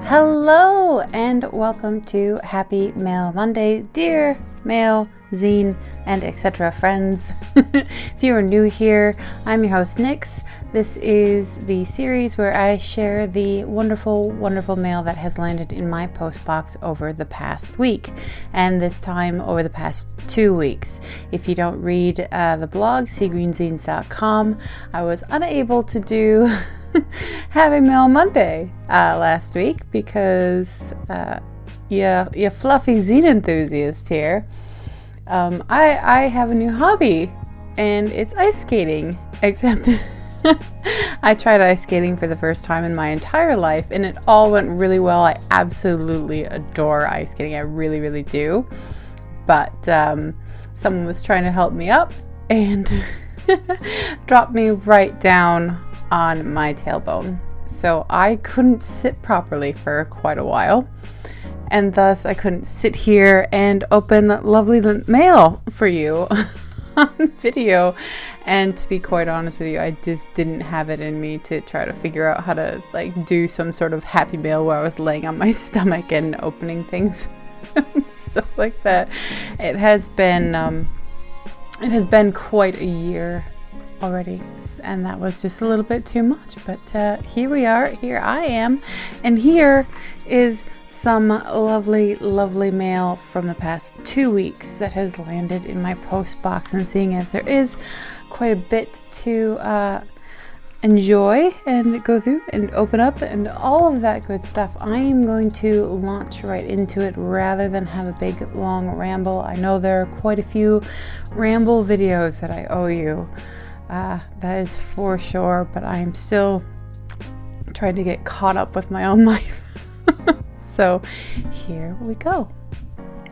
Hello and welcome to Happy Mail Monday, dear mail, zine, and etc. friends. If you are new here, I'm your host Nyx. This is the series where I share the wonderful mail that has landed in my postbox over the past week, and this time over the past 2 weeks. If you don't read the blog, seagreenzines.com, I was unable to do Happy Mail Monday last week because you fluffy zine enthusiast here. I have a new hobby, and it's ice skating, except I tried ice skating for the first time in my entire life, and it all went really well. I absolutely adore ice skating. I really do. But someone was trying to help me up and dropped me right down on my tailbone. So I couldn't sit properly for quite a while, and thus I couldn't sit here and open lovely mail for you on video. And to be quite honest with you, I just didn't have it in me to try to figure out how to do some sort of happy mail where I was laying on my stomach and opening things. Stuff like that. It has been quite a year already, and that was just a little bit too much, but here we are, here I am, and here is some lovely mail from the past 2 weeks that has landed in my post box. And seeing as there is quite a bit to enjoy and go through and open up and all of that good stuff, I am going to launch right into it rather than have a big long ramble. I know there are quite a few ramble videos that I owe you. That is for sure, but I'm still trying to get caught up with my own life. So here we go.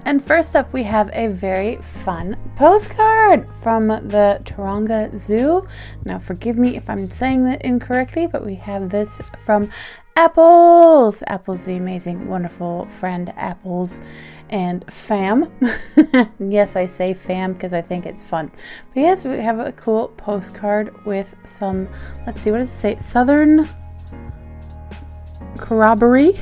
And first up, we have a very fun postcard from the Taronga Zoo. Now forgive me if I'm saying that incorrectly, but we have this from Apples. Apples, the amazing, wonderful friend Apples and fam. Yes, I say fam because I think it's fun. But yes, we have a cool postcard with some, let's see, what does it say? Southern corroboree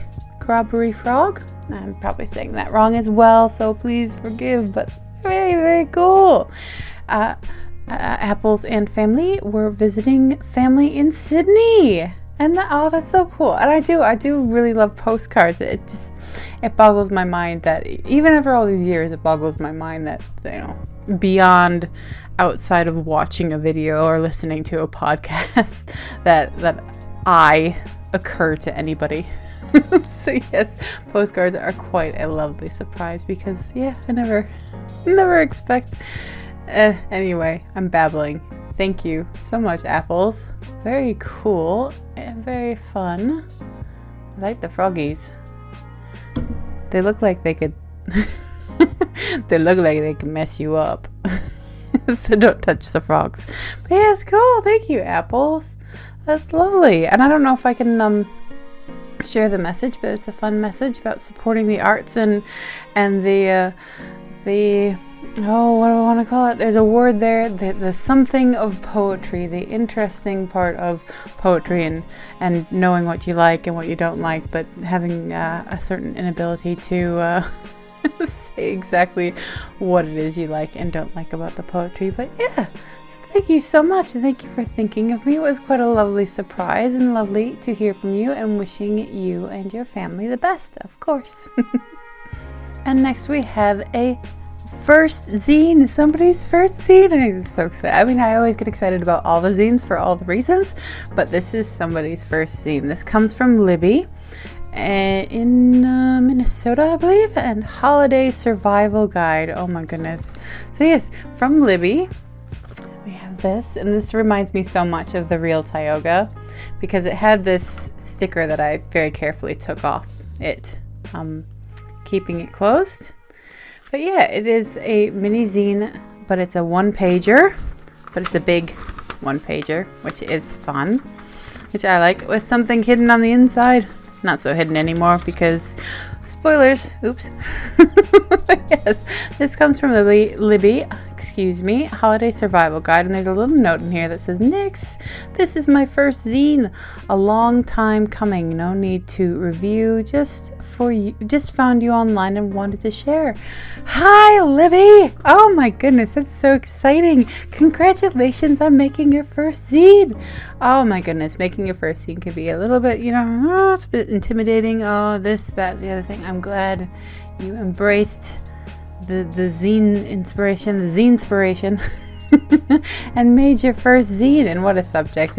frog. I'm probably saying that wrong as well, so please forgive, but very cool. Apples and family were visiting family in Sydney. And that's so cool. And I do really love postcards. It boggles my mind that even after all these years, it boggles my mind that, beyond outside of watching a video or listening to a podcast, that I occur to anybody. So yes, postcards are quite a lovely surprise because I never expect. Anyway, I'm babbling. Thank you so much, Apples. Very cool and very fun. I like the froggies. They look like they could mess you up. So don't touch the frogs. But yeah, it's cool. Thank you, Apples. That's lovely. And I don't know if I can share the message, but it's a fun message about supporting the arts and the what do I want to call it? There's a word there, the something of poetry, the interesting part of poetry, and knowing what you like and what you don't like, but having a certain inability to say exactly what it is you like and don't like about the poetry. But yeah, so thank you so much, and thank you for thinking of me. It was quite a lovely surprise and lovely to hear from you, and wishing you and your family the best, of course. And next we have a first zine, somebody's first zine. I'm so excited. I mean, I always get excited about all the zines for all the reasons, but this is somebody's first zine. This comes from Libby in Minnesota, I believe, and Holiday Survival Guide. Oh my goodness. So yes, from Libby, we have this, and this reminds me so much of the real Tioga because it had this sticker that I very carefully took off it, keeping it closed. But yeah, it is a mini zine, but it's a one-pager, but it's a big one-pager, which is fun, which I like, with something hidden on the inside. Not so hidden anymore because, spoilers, oops. Yes, this comes from Libby, excuse me, Holiday Survival Guide, and there's a little note in here that says, Nyx, this is my first zine, a long time coming, no need to review, just found you online and wanted to share. Hi, Libby! Oh my goodness, that's so exciting. Congratulations on making your first zine. Oh my goodness, making your first zine can be a little bit, it's a bit intimidating. Oh, this, that, the other thing. I'm glad you embraced the zine inspiration, and made your first zine. And what a subject!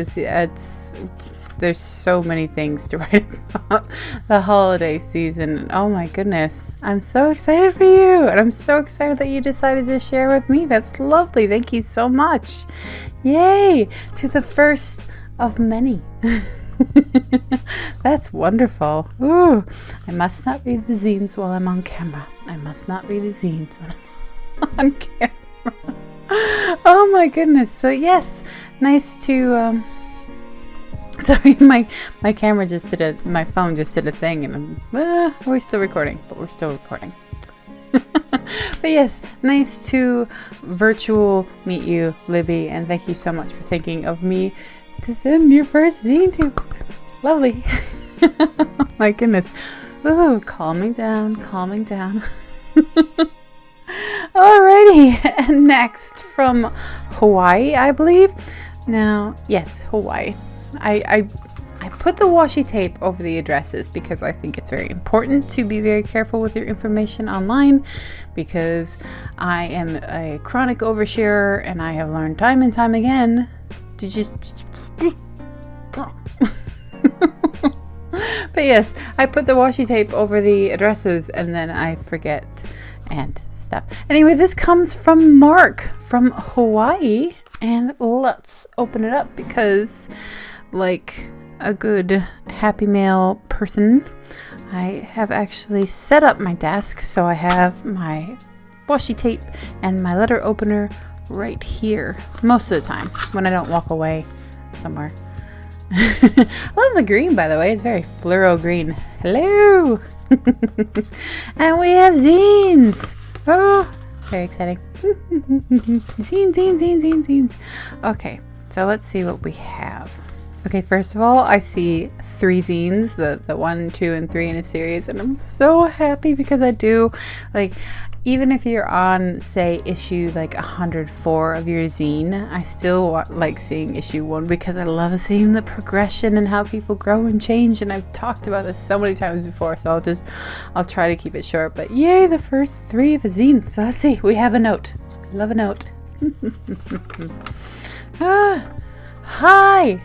There's so many things to write about the holiday season. Oh my goodness, I'm so excited for you, and I'm so excited that you decided to share with me. That's lovely. Thank you so much. Yay to the first of many. That's wonderful. Ooh, I must not read the zines while I'm on camera. I must not read the zines when I'm on camera. Oh my goodness. So yes, nice to sorry, my camera my phone just did a thing, and we're still recording, but we're still recording. But yes, nice to virtual meet you, Libby, and thank you so much for thinking of me to send your first zine to. Lovely. Oh my goodness. Ooh, calming down. Alrighty, and next from Hawaii, I believe. Now, yes, Hawaii. I put the washi tape over the addresses because I think it's very important to be very careful with your information online, because I am a chronic oversharer and I have learned time and time again to just but yes, I put the washi tape over the addresses and then I forget and stuff. Anyway, this comes from Mark from Hawaii, and let's open it up because, like a good happy mail person, I have actually set up my desk so I have my washi tape and my letter opener right here most of the time when I don't walk away somewhere. I love the green, by the way. It's very fluoro green. Hello. And we have zines. Oh, very exciting. Zines. Okay, so let's see what we have. Okay, first of all, I see 3 zines, the 1, 2, and 3 in a series, and I'm so happy because I do, like, even if you're on, say, issue like 104 of your zine, I still like seeing issue 1 because I love seeing the progression and how people grow and change, and I've talked about this so many times before, so I'll try to keep it short, but yay, the first 3 of a zine. So let's see, we have a note. I love a note. Hi.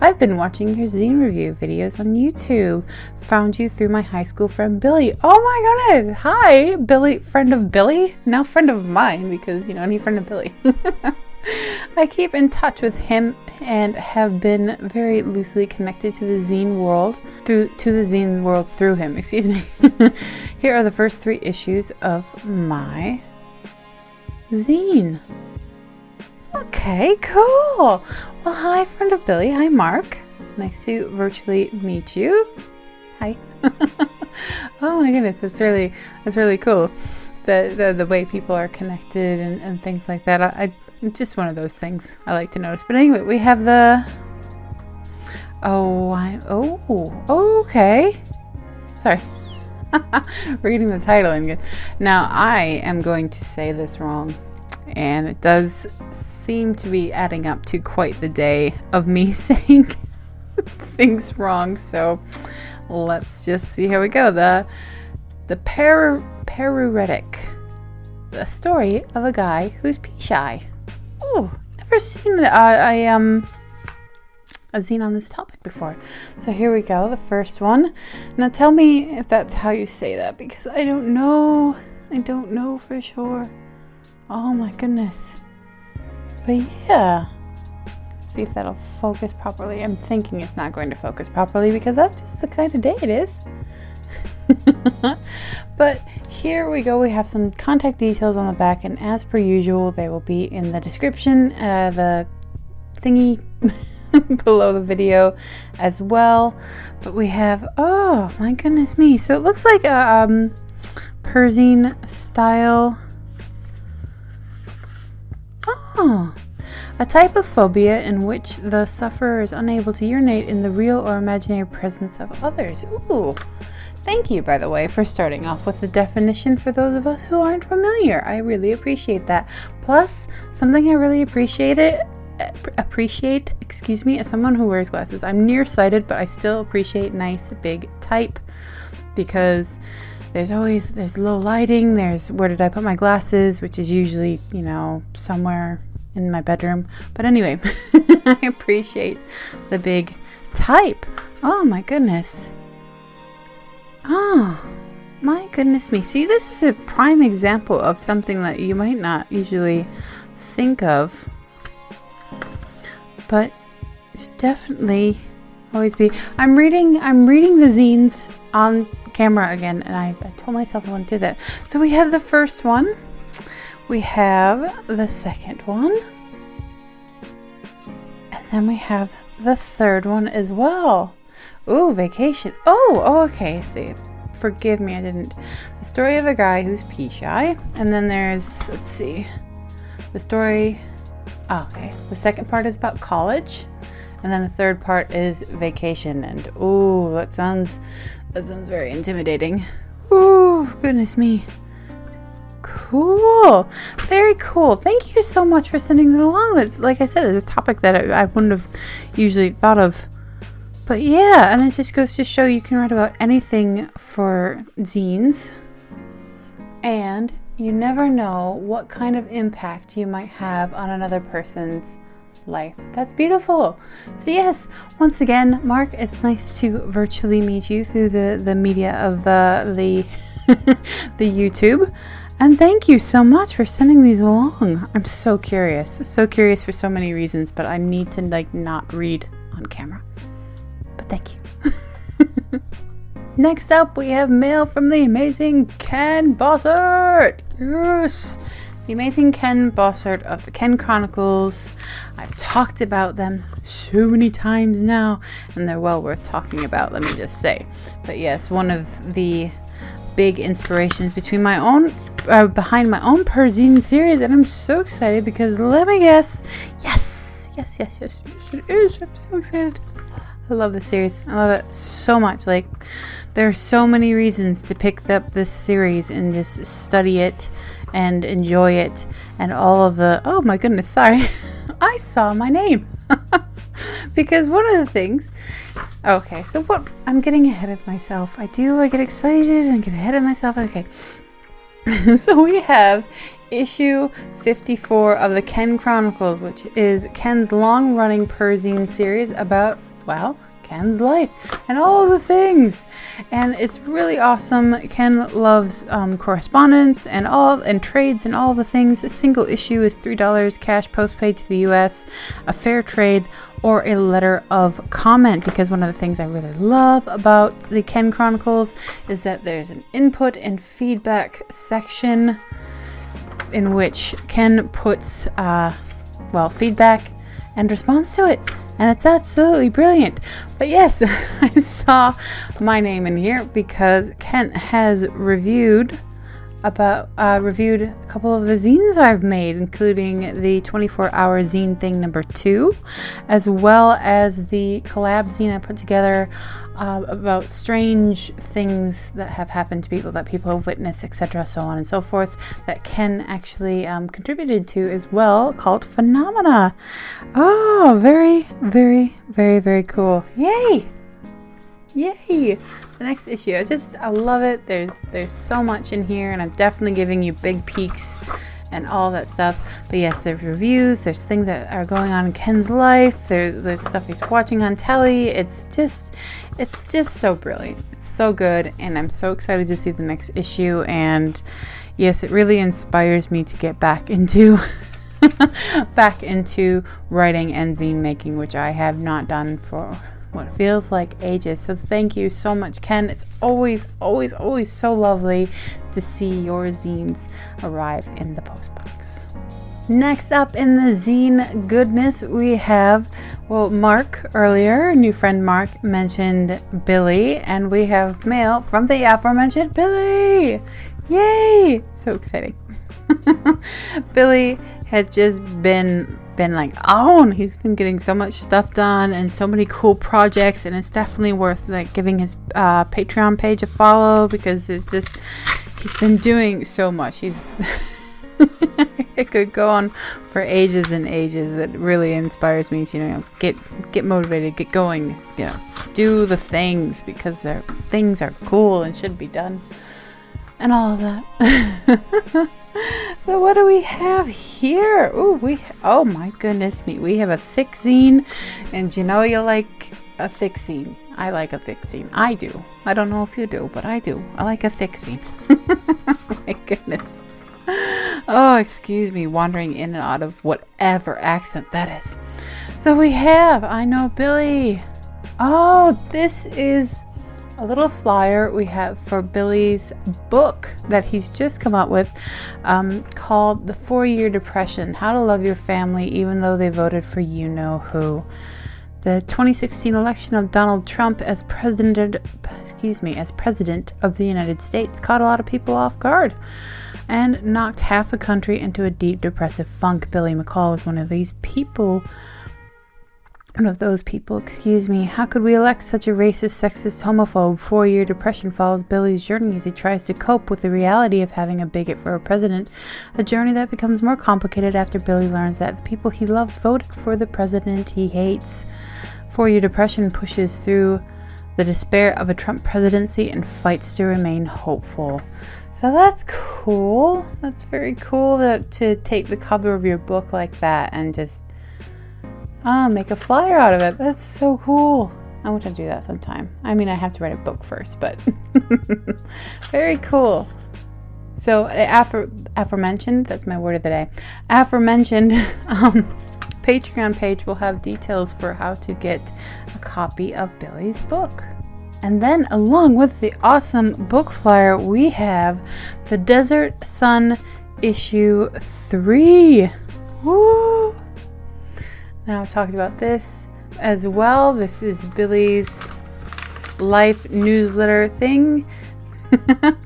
I've been watching your zine review videos on YouTube. Found you through my high school friend Billy. Oh my goodness. Hi, Billy, friend of Billy? Now friend of mine because, any friend of Billy. I keep in touch with him and have been very loosely connected to the zine world through him. Excuse me. Here are the first 3 issues of my zine. Okay, cool. Well, hi, friend of Billy. Hi, Mark. Nice to virtually meet you. Hi. Oh my goodness, that's really cool. The way people are connected and things like that. I just one of those things I like to notice. But anyway, we have the. Okay. Sorry. Reading the title and now I am going to say this wrong. And it does seem to be adding up to quite the day of me saying things wrong. So let's just see how we go. The Peruretic, the story of a guy who's pea shy. Oh, never seen a zine on this topic before. So here we go, the first one. Now tell me if that's how you say that, because I don't know for sure. Oh my goodness. But yeah. See if that'll focus properly. I'm thinking it's not going to focus properly because that's just the kind of day it is. But here we go. We have some contact details on the back, and as per usual, they will be in the description, the thingy below the video as well. But we have, oh my goodness me. So it looks like Perzine style. Oh, a type of phobia in which the sufferer is unable to urinate in the real or imaginary presence of others. Ooh, thank you, by the way, for starting off with the definition for those of us who aren't familiar. I really appreciate that. Plus, something I really appreciate, as someone who wears glasses. I'm nearsighted, but I still appreciate nice big type, because there's low lighting, there's where did I put my glasses, which is usually, somewhere in my bedroom. But anyway, I appreciate the big type. Oh my goodness. Oh my goodness me. See, this is a prime example of something that you might not usually think of, but it should definitely always be. I'm reading the zines on camera again, and I told myself I want to do that. So we have the first one, we have the second one, and then we have the third one as well. Ooh, vacation. Oh, okay. See, forgive me, I didn't. The story of a guy who's pee shy, and then there's, let's see, the story. Okay, the second part is about college, and then the third part is vacation. And ooh, that sounds very intimidating. Ooh, goodness me. Cool. Very cool. Thank you so much for sending that along. That's, like I said, it's a topic that I wouldn't have usually thought of. But yeah, and it just goes to show you can write about anything for zines. And you never know what kind of impact you might have on another person's life. That's beautiful. So yes, once again, Mark, it's nice to virtually meet you through the media of the the YouTube. And thank you so much for sending these along. I'm so curious for so many reasons, but I need to not read on camera. But thank you. Next up, we have mail from the amazing Ken Bossert. Yes, the amazing Ken Bossert of the Ken Chronicles. I've talked about them so many times now, and they're well worth talking about, let me just say. But yes, one of the big inspirations behind my own Perzine series, and I'm so excited because let me guess, yes it is. I'm so excited. I love this series. I love it so much. There are so many reasons to pick up this series and just study it and enjoy it, and all of the, oh my goodness, sorry, I saw my name. Because one of the things, okay, so what, I'm getting ahead of myself. I get excited and get ahead of myself. Okay. So we have issue 54 of the Ken Chronicles, which is Ken's long-running Perzine series about, well, Ken's life and all the things, and it's really awesome. Ken loves correspondence and trades and all the things. A single issue is $3 cash postpaid to the US, a fair trade, or a letter of comment, because one of the things I really love about the Ken Chronicles is that there's an input and feedback section in which Ken puts feedback and responds to it, and it's absolutely brilliant. But yes, I saw my name in here because Ken has reviewed a couple of the zines I've made, including the 24-hour zine thing number 2, as well as the collab zine I put together about strange things that have happened to people, that people have witnessed, etc., so on and so forth, that Ken actually contributed to as well, called Phenomena. Oh, very, very, very, very cool. Yay! The next issue, I love it. There's so much in here, and I'm definitely giving you big peeks and all that stuff. But yes, there's reviews, there's things that are going on in Ken's life, there's stuff he's watching on telly. It's just so brilliant. It's so good, and I'm so excited to see the next issue. And yes, it really inspires me to get back into writing and zine making, which I have not done for what feels like ages. So thank you so much, Ken. It's always so lovely to see your zines arrive in the postbox. Next up in the zine goodness, we have, Mark earlier, new friend Mark mentioned Billy, and we have mail from the aforementioned Billy. Yay! So exciting. Billy has just been like on. He's been getting so much stuff done and so many cool projects, and it's definitely worth like giving his Patreon page a follow, because it's just, he's been doing so much. He's it could go on for ages and ages. It really inspires me to, get motivated, get going, do the things, because things are cool and should be done, and all of that. So what do we have here? Oh my goodness me. We have a thick zine, and you like a thick zine. I like a thick zine. I do. I don't know if you do, but I do. I like a thick zine. My goodness. Oh, excuse me, wandering in and out of whatever accent that is. So we have I Know Billy. Oh, this is a little flyer we have for Billy's book that he's just come out with, called The 4-Year Depression: How to Love Your Family Even Though They Voted for You Know Who. The 2016 election of Donald Trump as president of the United States caught a lot of people off guard and knocked half the country into a deep depressive funk. Billy McCall was one of those people. How could we elect such a racist, sexist, homophobe? 4-Year Depression follows Billy's journey as he tries to cope with the reality of having a bigot for a president, a journey that becomes more complicated after Billy learns that the people he loves voted for the president he hates. 4-Year Depression pushes through the despair of a Trump presidency and fights to remain hopeful. So that's cool. That's very cool to take the cover of your book like that and just make a flyer out of it. That's so cool. I want to do that sometime. I mean, I have to write a book first, but very cool. So aforementioned, that's my word of the day. Aforementioned Patreon page will have details for how to get a copy of Billy's book. And then along with the awesome book flyer, we have The Desert Sun issue 3. Woo! Now I've talked about this as well. This is Billy's life newsletter thing.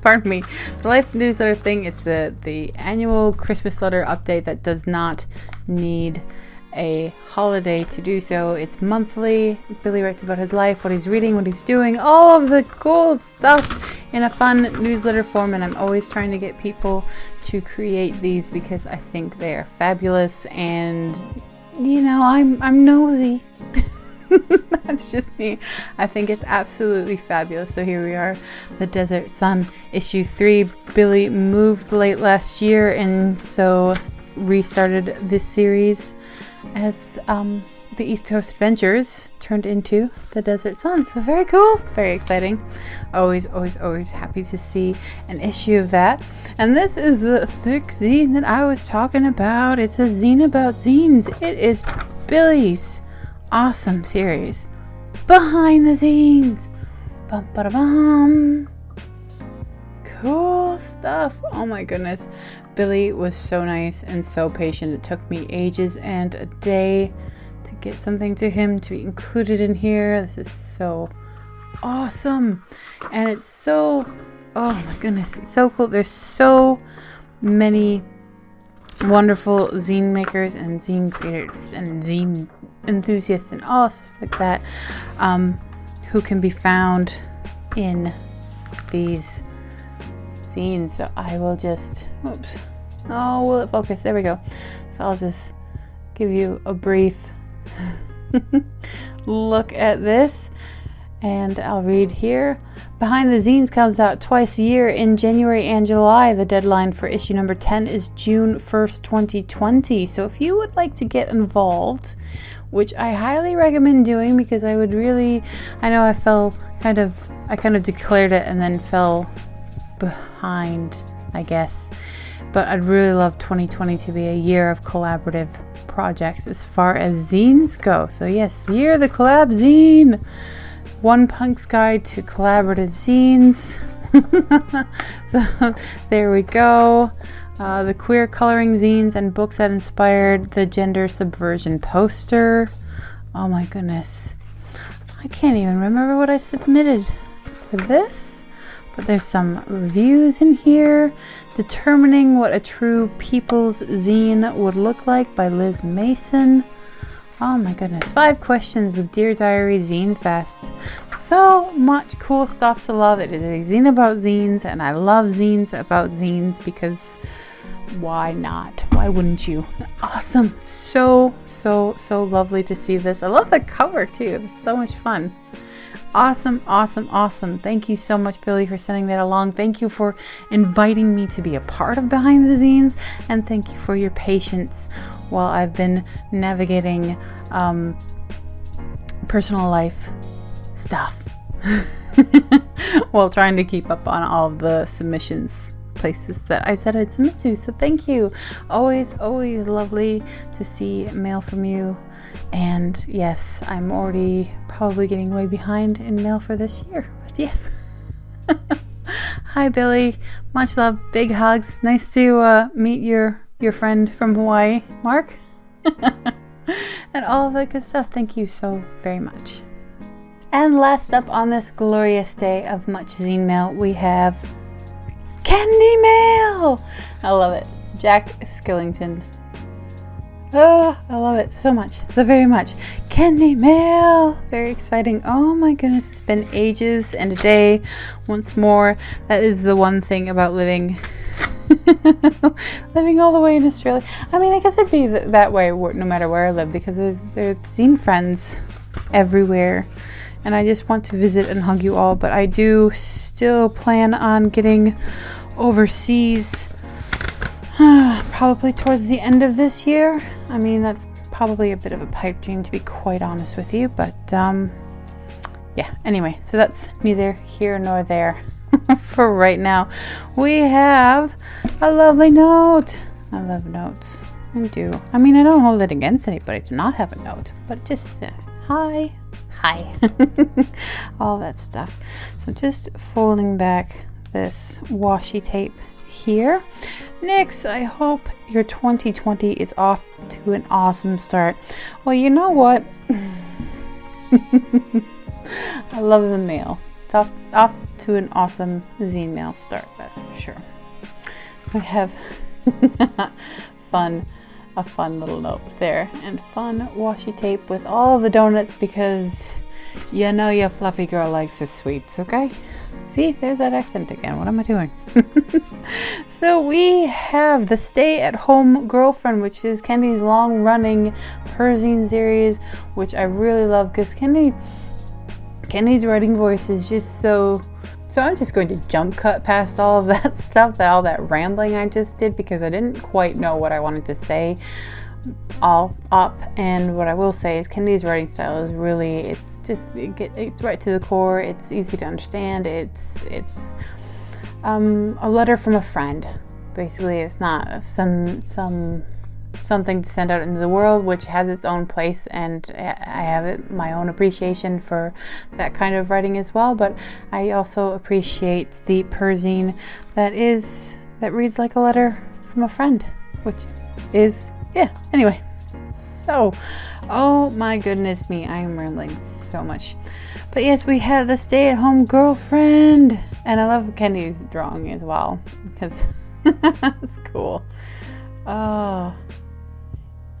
Pardon me. The life newsletter thing is the annual Christmas letter update that does not need a holiday to do so. It's monthly. Billy writes about his life, what he's reading, what he's doing, all of the cool stuff in a fun newsletter form, and I'm always trying to get people to create these because I think they are fabulous, and I'm nosy. That's just me. I think it's absolutely fabulous. So here we are, The Desert Sun issue 3. Billy moved late last year and so restarted this series as the East Coast Adventures turned into The Desert Sun. So very cool, very exciting. Always happy to see an issue of that. And this is the thick zine that I was talking about. It's a zine about zines. It is Billy's awesome series, Behind the Zines. Bum, ba, da, bum. Cool stuff. Oh my goodness. Billy was so nice and so patient. It took me ages and a day to get something to him to be included in here. This is so awesome. And it's so, oh my goodness, it's so cool. There's so many wonderful zine makers and zine creators and zine enthusiasts and all stuff like that, who can be found in these zines. So I will just, will it focus? There we go. So I'll just give you a brief look at this, and I'll read here. Behind the Zines comes out twice a year in January and July. The deadline for issue number 10 is June 1st, 2020. So if you would like to get involved, which I highly recommend doing, because I know I kind of declared it and then fell behind, I guess. But I'd really love 2020 to be a year of collaborative projects as far as zines go. So yes, year of the collab zine. One Punk's Guide to Collaborative Zines. So there we go. The queer coloring zines and books that inspired the gender subversion poster. Oh my goodness. I can't even remember what I submitted for this. But there's some reviews in here. Determining What a True People's Zine Would Look Like by Liz Mason. Oh my goodness. 5 questions with Dear Diary Zine Fest. So much cool stuff to love. It is a zine about zines, and I love zines about zines because why not? Why wouldn't you? Awesome. So lovely to see this. I love the cover too. It's so much fun. Awesome. Thank you so much, Billy, for sending that along. Thank you for inviting me to be a part of Behind the Zines, and thank you for your patience while I've been navigating personal life stuff while trying to keep up on all of the submissions places that I said I'd submit to. So thank you. Always lovely to see mail from you. And yes, I'm already probably getting way behind in mail for this year. But yes. Hi, Billy. Much love. Big hugs. Nice to meet your friend from Hawaii, Mark. And all of that good stuff. Thank you so very much. And last up on this glorious day of much zine mail, we have Candy Mail. I love it. Jack Skillington. Oh, I love it so much. So very much. Candy Mail. Very exciting. Oh my goodness. It's been ages and a day once more. That is the one thing about living all the way in Australia. I mean, I guess it'd be that way no matter where I live, because there's zine friends everywhere. And I just want to visit and hug you all. But I do still plan on getting overseas probably towards the end of this year. I mean, that's probably a bit of a pipe dream, to be quite honest with you, but yeah, anyway, so that's neither here nor there for right now. We have a lovely note. I love notes. I do. I mean, I don't hold it against anybody to not have a note, but just hi all that stuff. So just folding back this washi tape here. Nyx, I hope your 2020 is off to an awesome start. Well, you know what? I love the mail. It's off to an awesome zine mail start, that's for sure. I have a fun little note there, and fun washi tape with all the donuts, because you know your fluffy girl likes her sweets, okay? See, there's that accent again. What am I doing? So we have the Stay at Home Girlfriend, which is Kendi's long-running Perzine series, which I really love because Kendi's writing voice is just so I'm just going to jump cut past all of that stuff, all that rambling I just did, because I didn't quite know what I wanted to say all up. And what I will say is Kendi's writing style is really, it's right to the core. It's easy to understand. It's a letter from a friend. Basically, it's not something to send out into the world, which has its own place, and I have my own appreciation for that kind of writing as well. But I also appreciate the Perzine that reads like a letter from a friend, which is, yeah, anyway. So, oh my goodness me, I am rambling so much. But yes, we have the Stay at Home Girlfriend, and I love Kendi's drawing as well, because it's cool. Oh,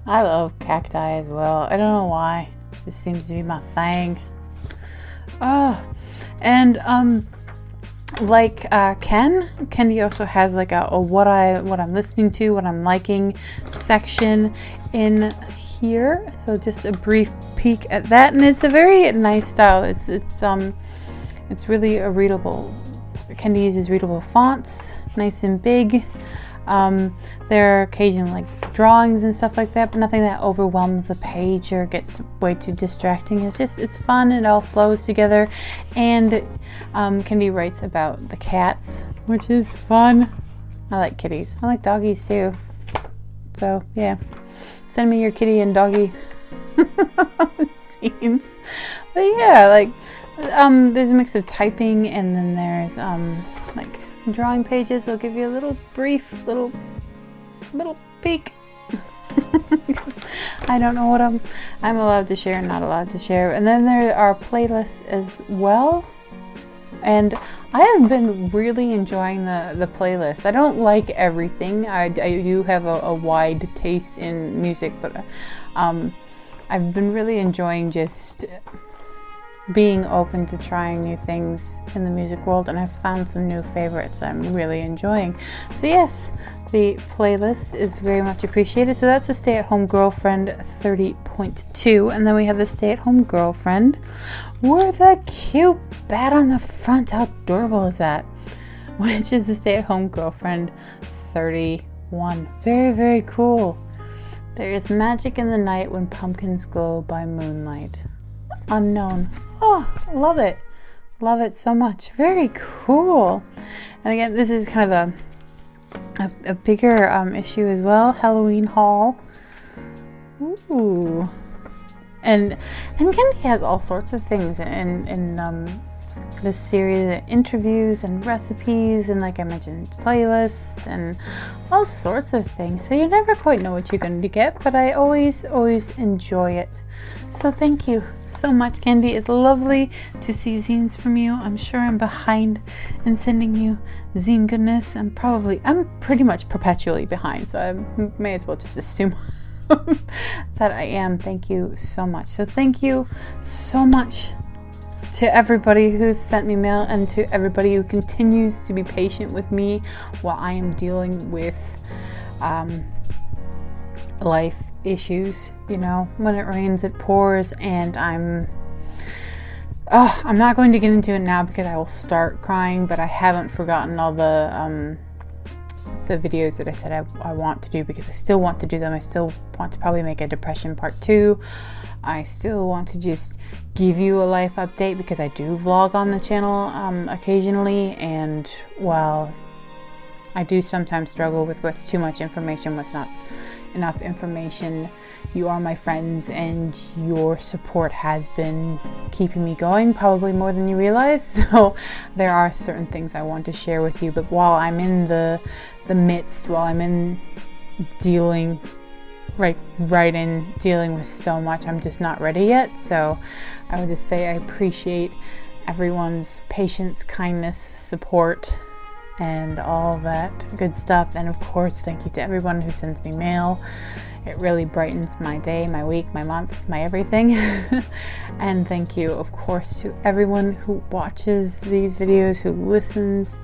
I love cacti as well. I don't know why. It just seems to be my thing. Oh, and like Kendi also has like a what I'm listening to, what I'm liking section in here. So just a brief peek at that, and it's a very nice style. It's really a readable. Kendi uses readable fonts, nice and big. There are occasionally like drawings and stuff like that, but nothing that overwhelms the page or gets way too distracting. It's fun. It all flows together. And Kendi writes about the cats, which is fun. I like kitties. I like doggies too. So yeah, send me your kitty and doggy scenes. But yeah, like there's a mix of typing, and then there's like drawing pages. They'll give you a little brief little peek. Because I don't know what I'm allowed to share and not allowed to share. And then there are playlists as well. And I have been really enjoying the playlist. I don't like everything. I do have a wide taste in music, but I've been really enjoying just being open to trying new things in the music world, and I've found some new favorites I'm really enjoying. So yes, the playlist is very much appreciated. So that's the Stay at Home Girlfriend 30.2, and then we have the Stay at Home Girlfriend with a cute bat on the front. How adorable is that? Which is the Stay at Home Girlfriend 31. Very, very cool. There is magic in the night when pumpkins glow by moonlight. Unknown. Oh, love it. Love it so much. Very cool. And again, this is kind of a bigger issue as well. Halloween haul. Ooh. And Candy has all sorts of things in this series, interviews and recipes, and like I mentioned, playlists and all sorts of things. So you never quite know what you're going to get, but I always enjoy it. So thank you so much, Candy. It's lovely to see zines from you. I'm sure I'm behind in sending you zine goodness. I'm pretty much perpetually behind, so I may as well just assume that I am. Thank you so much. So thank you so much to everybody who's sent me mail, and to everybody who continues to be patient with me while I am dealing with life issues. You know, when it rains it pours, and I'm not going to get into it now because I will start crying, but I haven't forgotten all the videos that I said I want to do, because I still want to do them. I still want to probably make a depression part 2. I still want to just give you a life update, because I do vlog on the channel occasionally, and while I do sometimes struggle with what's too much information, what's not enough information, you are my friends, and your support has been keeping me going, probably more than you realize. So there are certain things I want to share with you, but while I'm in the midst, while I'm in dealing with so much, I'm just not ready yet. So I would just say I appreciate everyone's patience, kindness, support, and all that good stuff. And of course, thank you to everyone who sends me mail. It really brightens my day, my week, my month, my everything. And thank you, of course, to everyone who watches these videos, who listens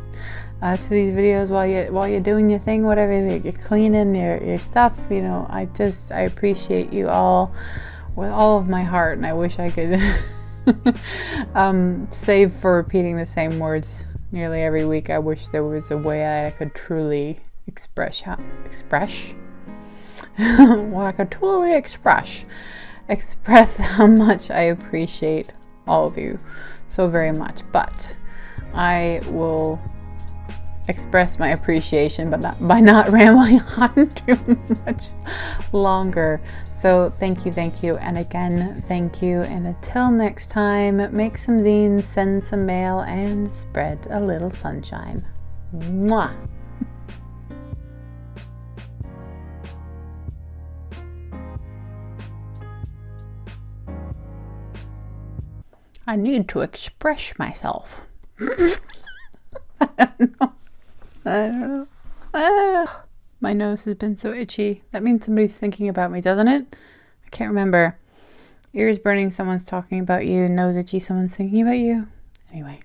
to these videos while you're doing your thing, whatever, you're cleaning your stuff. You know, I appreciate you all with all of my heart, and I wish I could save for repeating the same words nearly every week. I wish there was a way I could truly express how much I appreciate all of you so very much. But I will express my appreciation, but by not rambling on too much longer. So thank you, and again, thank you, and until next time, make some zines, send some mail, and spread a little sunshine. Mwah! I need to express myself. I don't know. My nose has been so itchy. That means somebody's thinking about me, doesn't it? I can't remember. Ears burning, someone's talking about you. Nose itchy, someone's thinking about you. Anyway.